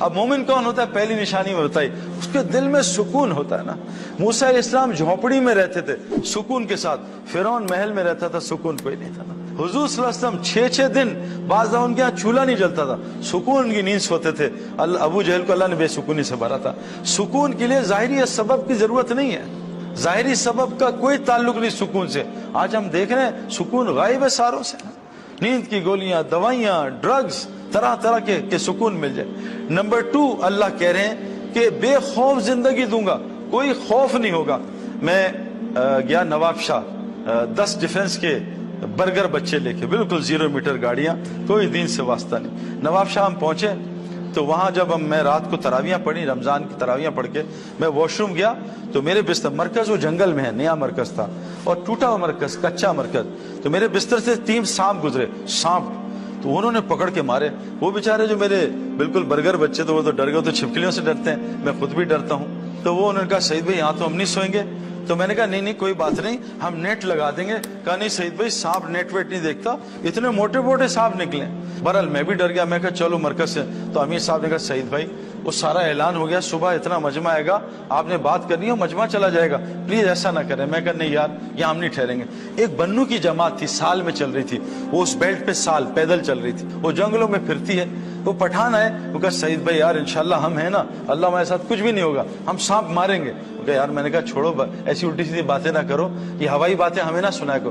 اب مومن کون ہوتا ہے؟ پہلی نشانی میں بتائی، اس کے دل میں سکون ہوتا ہے نا۔ موسیٰ علیہ السلام جھونپڑی میں رہتے تھے سکون کے ساتھ، فرعون محل میں رہتا تھا، سکون کوئی نہیں تھا نا۔ حضور صلی اللہ علیہ وسلم 6 دن بعض دفعہ ان کے یہاں چولہا نہیں جلتا تھا، سکون کی نیند سوتے تھے۔ ابو جہل کو اللہ نے بے سکونی سے بھرا تھا۔ سکون کے لیے ظاہری سبب کی ضرورت نہیں ہے، ظاہری سبب کا کوئی تعلق نہیں سکون سے۔ آج ہم دیکھ رہے ہیں سکون غائب ہے ساروں سے، نیند کی گولیاں، دوائیاں، ڈرگز، طرح طرح کے سکون مل جائے۔ نمبر 2، اللہ کہہ رہے ہیں کہ بے خوف زندگی دوں گا، کوئی خوف نہیں ہوگا۔ میں گیا نواب شاہ، 10 ڈیفنس کے برگر بچے لے کے، بالکل 0 میٹر گاڑیاں، کوئی دین سے واسطہ نہیں۔ نواب شاہ ہم پہنچے تو وہاں جب میں رات کو تراویاں پڑھی، رمضان کی تراویاں پڑھ کے میں واش روم گیا تو میرے بستر، مرکز وہ جنگل میں ہے، نیا مرکز تھا اور ٹوٹا ہوا مرکز، کچا مرکز، تو میرے بستر سے 3 سانپ گزرے، سانپ، تو انہوں نے پکڑ کے مارے۔ وہ بیچارے جو میرے بالکل برگر بچے تو وہ تو ڈر گئے، تو چھپکلیوں سے ڈرتے ہیں، میں خود بھی ڈرتا ہوں۔ تو وہ انہوں نے کہا سعید بھائی یہاں تو ہم نہیں سوئیں گے۔ تو میں نے کہا نہیں کوئی بات نہیں، ہم نیٹ لگا دیں گے۔ کہا نہیں سعید بھائی سانپ نیٹ ویٹ نہیں دیکھتا، اتنے موٹے موٹے سانپ نکلے۔ بہرحال میں بھی ڈر گیا، میں کہا چلو مرکز سے۔ تو امیر صاحب نے کہا سعید بھائی وہ سارا اعلان ہو گیا، صبح اتنا مجمع آئے گا، آپ نے بات کرنی ہے، مجمع چلا جائے گا، پلیز ایسا نہ کریں۔ میں کہا نہیں یار یہاں ہم نہیں ٹھہریں گے۔ ایک بنو کی جماعت تھی، سال میں چل رہی تھی، وہ اس بیلٹ پہ سال پیدل چل رہی تھی، وہ جنگلوں میں پھرتی ہے۔ وہ پٹھان آئے، وہ کہا سعید بھائی یار انشاءاللہ ہم ہیں نا، اللہ ہمارے ساتھ کچھ بھی نہیں ہوگا، ہم سانپ ماریں گے۔ یار میں نے کہا چھوڑو ایسی الٹی سیدھی باتیں نہ کرو، یہ ہوائی باتیں ہمیں نہ سنایا کرو۔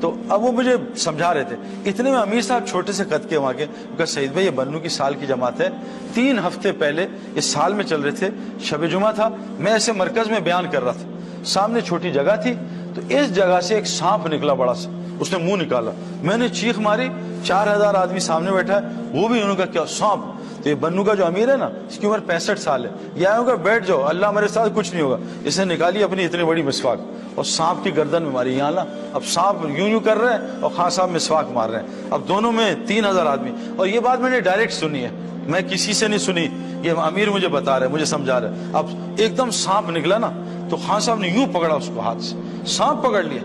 تو اب وہ مجھے سمجھا رہے تھے، اتنے میں امیر صاحب چھوٹے سے قد کے وہاں کے، کہ سعید بھائی یہ بنو کی سال کی جماعت ہے، 3 ہفتے پہلے اس سال میں چل رہے تھے، شب جمعہ تھا، میں ایسے مرکز میں بیان کر رہا تھا، سامنے چھوٹی جگہ تھی، تو اس جگہ سے ایک سانپ نکلا بڑا سا، اس نے منہ نکالا، میں نے چیخ ماری، 4000 آدمی سامنے بیٹھا ہے، وہ بھی انہوں کا کیا سانپ۔ تو یہ بنو کا جو امیر ہے نا، اس کی عمر 65 سال ہے، یہ آئے ہوگا بیٹھ جاؤ، اللہ ہمارے ساتھ کچھ نہیں ہوگا۔ اس نے نکالی اپنی اتنی بڑی مسواک اور سانپ کی گردن میں ماری، یہاں نا، اب سانپ یوں کر رہے ہیں اور خان صاحب مسواک مار رہے ہیں، اب دونوں میں 3000 آدمی۔ اور یہ بات میں نے ڈائریکٹ سنی ہے، میں کسی سے نہیں سنی، یہ امیر مجھے بتا رہے، مجھے سمجھا رہے۔ اب ایک دم سانپ نکلا نا، تو خان صاحب نے یوں پکڑا اس کو ہاتھ سے، سانپ پکڑ لیا،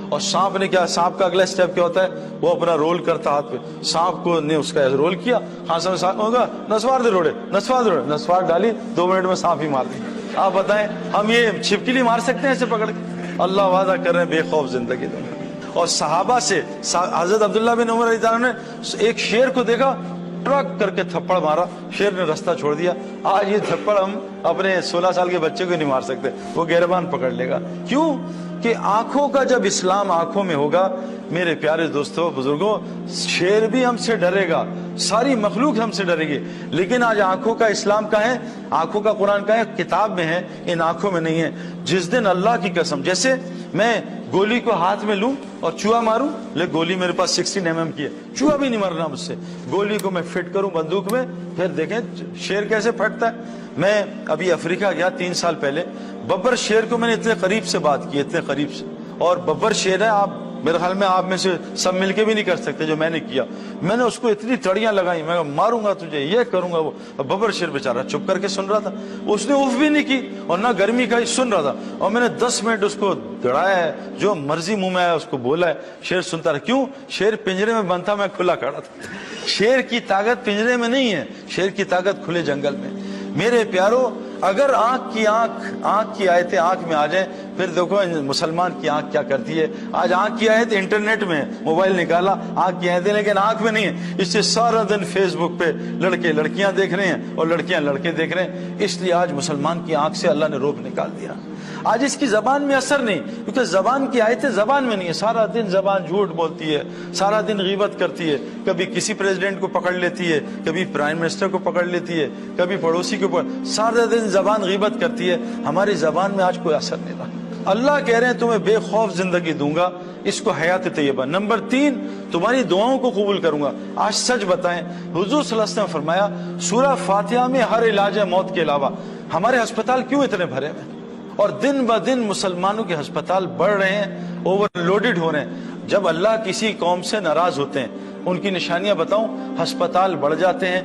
اور سانپ نے کیا، سانپ کا اگلا سٹیپ کیا ہوتا ہے، وہ اپنا رول کرتا ہاتھ پہ، سانپ کو نے اس کا ایسے رول کیا، خان صاحب نے سانپ ہوگا نسوار دے روڑے، نسوار دے روڑے، نسوار ڈالی، 2 منٹ میں سانپ ہی مار دی۔ آپ بتائیں ہم یہ چھپکلی مار سکتے ہیں ایسے پکڑ کے؟ اللہ وعدہ کر رہے ہیں بے خوف زندگی دوں گا۔ اور صحابہ سے حضرت عبداللہ بن عمر رضی اللہ عنہ نے ایک شیر کو دیکھا، ٹرک کر کے تھپڑ مارا، شیر نے رستہ چھوڑ دیا۔ آج یہ تھپڑ ہم اپنے 16 سال کے بچے کو نہیں مار سکتے، وہ گہربان پکڑ لے گا۔ کیوں کہ آنکھوں کا جب اسلام آنکھوں میں ہوگا، میرے پیارے دوستوں بزرگوں، شیر بھی ہم سے ڈرے گا، ساری مخلوق ہم سے ڈرے گی۔ لیکن آج آنکھوں کا اسلام کا ہے، آنکھوں کا قرآن کا ہے، کتاب میں ہے، ان آنکھوں میں نہیں ہے۔ جس دن اللہ کی قسم، جیسے میں گولی کو ہاتھ میں لوں اور چوہا ماروں، لیکن گولی میرے پاس 16 mm کی ہے، چوہا بھی نہیں مرنا مجھ سے، گولی کو میں فٹ کروں بندوق میں، پھر دیکھیں شیر کیسے پھٹتا ہے۔ میں ابھی افریقہ گیا 3 سال پہلے، ببر شیر کو میں نے اتنے قریب سے بات کی، اتنے قریب سے، اور ببر شیر ہے، آپ میرے خیال میں آپ میں سے سب مل کے بھی نہیں کر سکتے جو میں نے کیا۔ میں نے اس کو اتنی تڑیاں لگائی، میں ماروں گا تجھے، یہ کروں گا وہ۔ ببر شیر بیچارہ چپ کر کے سن رہا تھا، اس نے اف بھی نہیں کی اور نہ گرمی کا، سن رہا تھا، اور میں نے 10 منٹ اس کو دڑایا ہے، جو مرضی منہ میں آیا اس کو بولا ہے، شیر سنتا رہا۔ کیوں؟ شیر پنجرے میں بند تھا، میں کھلا کھڑا تھا۔ شیر کی طاقت پنجرے میں نہیں ہے، شیر کی طاقت کھلے جنگل میں۔ میرے پیارو، اگر آنکھ کی آیتیں آنکھ میں آ جائیں، پھر دیکھو مسلمان کی آنکھ کیا کرتی ہے۔ آج آنکھ کی آیت انٹرنیٹ میں، موبائل نکالا، آنکھ کی آیتیں، لیکن آنکھ میں نہیں ہے۔ اس سے سارا دن فیس بک پہ لڑکے لڑکیاں دیکھ رہے ہیں اور لڑکیاں لڑکے دیکھ رہے ہیں۔ اس لیے آج مسلمان کی آنکھ سے اللہ نے روب نکال دیا۔ آج اس کی زبان میں اثر نہیں، کیونکہ زبان کی آیتیں زبان میں نہیں ہے۔ سارا دن زبان جھوٹ بولتی ہے، سارا دن غیبت کرتی ہے، کبھی کسی پریزیڈنٹ کو پکڑ لیتی ہے، کبھی پرائم منسٹر کو پکڑ لیتی ہے، کبھی پڑوسی کو سارا دن زبان غیبت کرتی ہے۔ ہماری زبان میں آج کوئی اثر نہیں رہا۔ اللہ کہہ رہے ہیں تمہیں بے خوف زندگی دوں گا، اس کو حیات طیبہ۔ نمبر 3، تمہاری دعاؤں کو قبول کروں گا۔ آج سچ بتائیں، حضور صلی اللہ علیہ وسلم نے فرمایا سورہ فاتحہ میں ہر علاج ہے موت کے علاوہ۔ ہمارے ہسپتال کیوں اتنے بھرے ہیں؟ اور دن بہ دن مسلمانوں کے ہسپتال بڑھ رہے ہیں، اوور لوڈڈ ہو رہے ہیں۔ جب اللہ کسی قوم سے ناراض ہوتے ہیں، ان کی نشانیاں بتاؤں، ہسپتال بڑھ جاتے ہیں،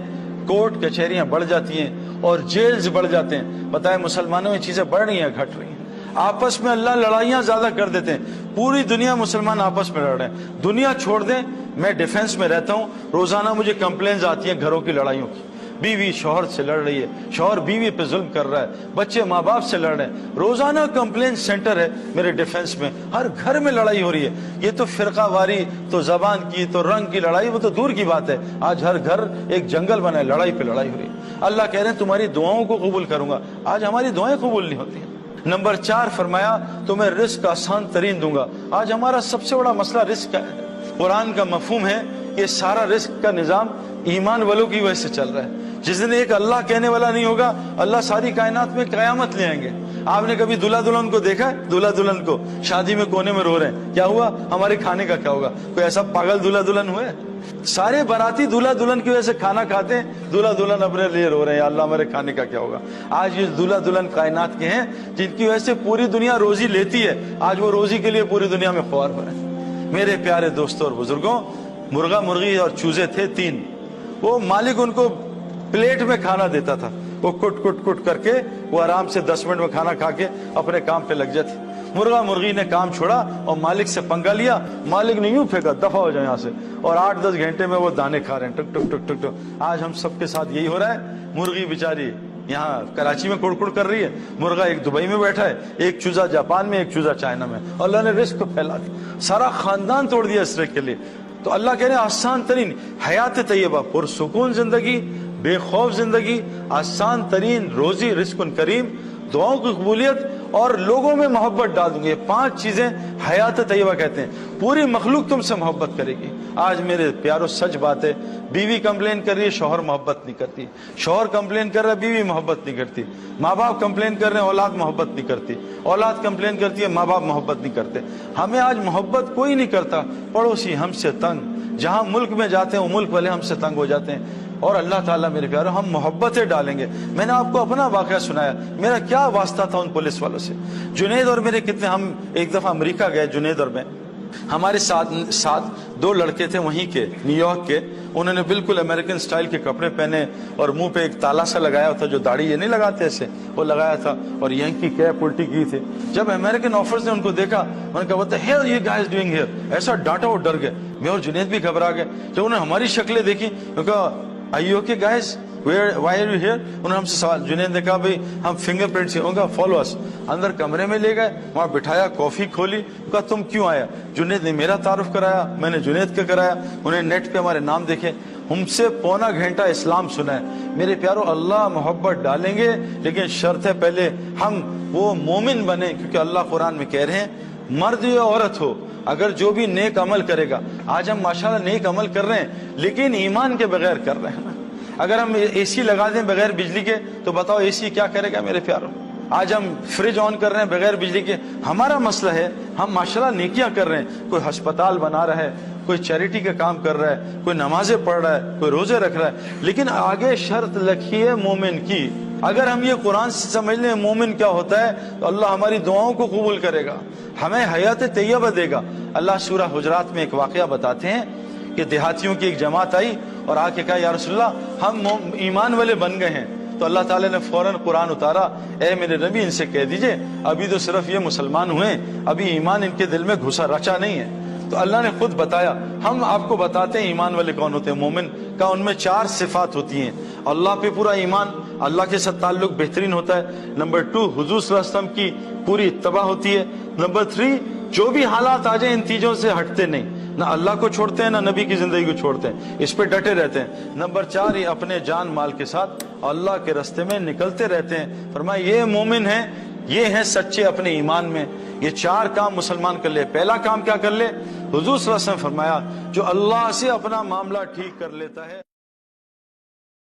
کورٹ کچہریاں بڑھ جاتی ہیں اور جیلز بڑھ جاتے ہیں۔ بتائیں مسلمانوں میں چیزیں بڑھ رہی ہیں گھٹ رہی ہیں؟ آپس میں اللہ لڑائیاں زیادہ کر دیتے ہیں، پوری دنیا مسلمان آپس میں لڑ رہے ہیں۔ دنیا چھوڑ دیں، میں ڈیفنس میں رہتا ہوں، روزانہ مجھے کمپلینز آتی ہیں گھروں کی لڑائیوں کی۔ بیوی شوہر سے لڑ رہی ہے، شوہر بیوی پہ ظلم کر رہا ہے، بچے ماں باپ سے لڑ رہے ہیں، روزانہ کمپلین سینٹر ہے میرے ڈیفنس میں، ہر گھر میں لڑائی ہو رہی ہے۔ یہ تو فرقہ واری، تو زبان کی، تو رنگ کی لڑائی، وہ تو دور کی بات ہے، آج ہر گھر ایک جنگل بنا ہے، لڑائی پہ لڑائی ہو رہی ہے۔ اللہ کہہ رہے ہیں تمہاری دعاؤں کو قبول کروں گا، آج ہماری دعائیں قبول نہیں ہوتی ہیں۔ نمبر 4 فرمایا تمہیں رزق آسان ترین دوں گا۔ آج ہمارا سب سے بڑا مسئلہ رزق کا ہے۔ قرآن کا مفہوم ہے کہ سارا رزق کا نظام ایمان والوں کی وجہ سے چل رہا ہے۔ جس دن ایک اللہ کہنے والا نہیں ہوگا، اللہ ساری کائنات میں قیامت لے آئیں گے۔ آپ نے کبھی دلہا دلہن کو دیکھا ہے؟ دلہا دلہن کو شادی میں کونے میں رو رہے ہیں، کیا ہوا؟ ہمارے کھانے کا کیا ہوگا؟ کوئی ایسا پاگل دلہا دلہن ہوئے؟ سارے باراتی دلہا دلہن کی وجہ سے کھانا کھاتے ہیں، دلہا دلہن اپنے لیے رو رہے ہیں، اللہ ہمارے کھانے کا کیا ہوگا؟ آج یہ دلہا دلہن کائنات کے ہیں جن کی وجہ سے پوری دنیا روزی لیتی ہے، آج وہ روزی کے لیے پوری دنیا میں خوار ہو رہے ہیں۔ میرے پیارے دوستوں اور بزرگوں، مرغا مرغی اور چوزے تھے 3، وہ مالک ان کو پلیٹ میں کھانا دیتا تھا، وہ کٹ کٹ کٹ کر کے وہ آرام سے 10 منٹ میں کھانا کھا کے اپنے کام پہ لگ جاتے۔ مرغا مرغی نے کام چھوڑا اور مالک سے پنگا لیا، مالک نے یوں پھینکا دفع ہو جائے یہاں سے، اور 8-10 گھنٹے میں وہ دانے کھا رہے ہیں، ٹک ٹک ٹک ٹک ٹک۔ آج ہم سب کے ساتھ یہی ہو رہا ہے۔ مرغی بیچاری یہاں کراچی میں کڑ کڑ کر رہی ہے، مرغا ایک دبئی میں بیٹھا ہے، ایک چوزا جاپان میں، ایک چوزا چائنا میں، اللہ نے رزق کو پھیلا دیا، سارا خاندان توڑ دیا اس رزق کے لیے۔ تو اللہ کہہ رہے ہیں آسان ترین حیات طیبہ، پرسکون زندگی، بے خوف زندگی، آسان ترین روزی، رزق کریم، دعاؤں کی قبولیت اور لوگوں میں محبت ڈال دوں گے۔ یہ 5 چیزیں حیات طیبہ کہتے ہیں۔ پوری مخلوق تم سے محبت کرے گی۔ آج میرے پیاروں سچ بات ہے، بیوی کمپلین کر رہی ہے، شوہر محبت نہیں کرتی، شوہر کمپلین کر رہا ہے، بیوی محبت نہیں کرتی، ماں باپ کمپلین کر رہے ہیں، اولاد محبت نہیں کرتی، اولاد کمپلین کرتی ہے، ماں باپ محبت نہیں کرتے۔ ہمیں آج محبت کوئی نہیں کرتا، پڑوسی ہم سے تنگ، جہاں ملک میں جاتے ہیں وہ ملک والے ہم سے تنگ ہو جاتے ہیں۔ اور اللہ تعالیٰ میرے پیاروں ہم محبتیں ڈالیں گے۔ میں نے آپ کو اپنا واقعہ سنایا، میرا کیا واسطہ تھا ان پولیس والوں سے۔ جنید اور میرے کتنے، ہم ایک دفعہ امریکہ گئے، جنید اور میں، ہمارے ساتھ 2 لڑکے تھے وہیں کے، نیو یارک کے، انہوں نے بالکل امریکن سٹائل کے کپڑے پہنے اور منہ پہ ایک تالا سا لگایا تھا، جو داڑھی یہ نہیں لگاتے ایسے، وہ لگایا تھا، اور یہیں کی کیپ الٹی کی تھی۔ جب امریکن آفیسر نے ان کو دیکھا، انہوں نے کہا what the hell you guys doing here، ایسا ڈانٹا، وہ ڈر گئے، میں اور جنید بھی گھبرا گئے۔ جب انہوں نے ہماری شکلیں دیکھی، انہوں نے کہا are you okay guys, why are you here؟ انہوں نے ہم سے سوال، جنید نے کہا بھئی ہم فنگر پرنٹس، انہوں نے کہا follow us۔ اندر کمرے میں لے گئے، وہاں بٹھایا، کافی کھولی، کہا تم کیوں آیا؟ جنید نے میرا تعارف کرایا، میں نے جنید کا کرایا، انہیں نیٹ پہ ہمارے نام دیکھے، ہم سے پونا گھنٹہ اسلام سنا ہے۔ میرے پیاروں اللہ محبت ڈالیں گے، لیکن شرط ہے پہلے ہم وہ مومن بنیں، کیونکہ اللہ قرآن میں کہہ رہے ہیں مرد یا عورت ہو، اگر جو بھی نیک عمل کرے گا، آج ہم ماشاءاللہ نیک عمل کر رہے ہیں لیکن ایمان کے بغیر کر رہے ہیں نا۔ اگر ہم اے سی لگا دیں بغیر بجلی کے تو بتاؤ اے سی کیا کرے گا میرے پیاروں؟ آج ہم فریج آن کر رہے ہیں بغیر بجلی کے، ہمارا مسئلہ ہے ہم ماشاءاللہ نیکیاں کر رہے ہیں، کوئی ہسپتال بنا رہا ہے، کوئی چیریٹی کا کام کر رہا ہے، کوئی نمازیں پڑھ رہا ہے، کوئی روزے رکھ رہا ہے، لیکن آگے شرط لکھی ہے مومن کی۔ اگر ہم یہ قرآن سے سمجھ لیں مومن کیا ہوتا ہے تو اللہ ہماری دعاؤں کو قبول کرے گا، ہمیں حیات طیبہ دے گا۔ اللہ سورہ حجرات میں ایک واقعہ بتاتے ہیں کہ دیہاتیوں کی ایک جماعت آئی اور آ کے کہا یا رسول اللہ ہم ایمان والے بن گئے ہیں، تو اللہ تعالیٰ نے فوراً قرآن اتارا، اے میرے نبی ان سے کہہ دیجئے ابھی تو صرف یہ مسلمان ہوئے، ابھی ایمان ان کے دل میں گھسا رچا نہیں ہے۔ تو اللہ نے خود بتایا، ہم آپ کو بتاتے ہیں ایمان والے کون ہوتے ہیں۔ مومن کا ان میں 4 صفات ہوتی ہیں، اللہ پہ پورا ایمان، اللہ کے ساتھ تعلق بہترین ہوتا ہے۔ نمبر 2 حضور صلی اللہ علیہ وسلم کی پوری اتباع ہوتی ہے۔ نمبر 3 جو بھی حالات آ جائیں ان چیزوں سے ہٹتے نہیں، نہ اللہ کو چھوڑتے ہیں نہ نبی کی زندگی کو چھوڑتے ہیں، اس پہ ڈٹے رہتے ہیں۔ نمبر 4 یہ اپنے جان مال کے ساتھ اللہ کے راستے میں نکلتے رہتے ہیں۔ فرمایا یہ مومن ہیں، یہ ہیں سچے اپنے ایمان میں۔ یہ 4 کام مسلمان کر لے۔ پہلا کام کیا کر لے؟ حضور صلی اللہ علیہ وسلم فرمایا جو اللہ سے اپنا معاملہ ٹھیک کر لیتا ہے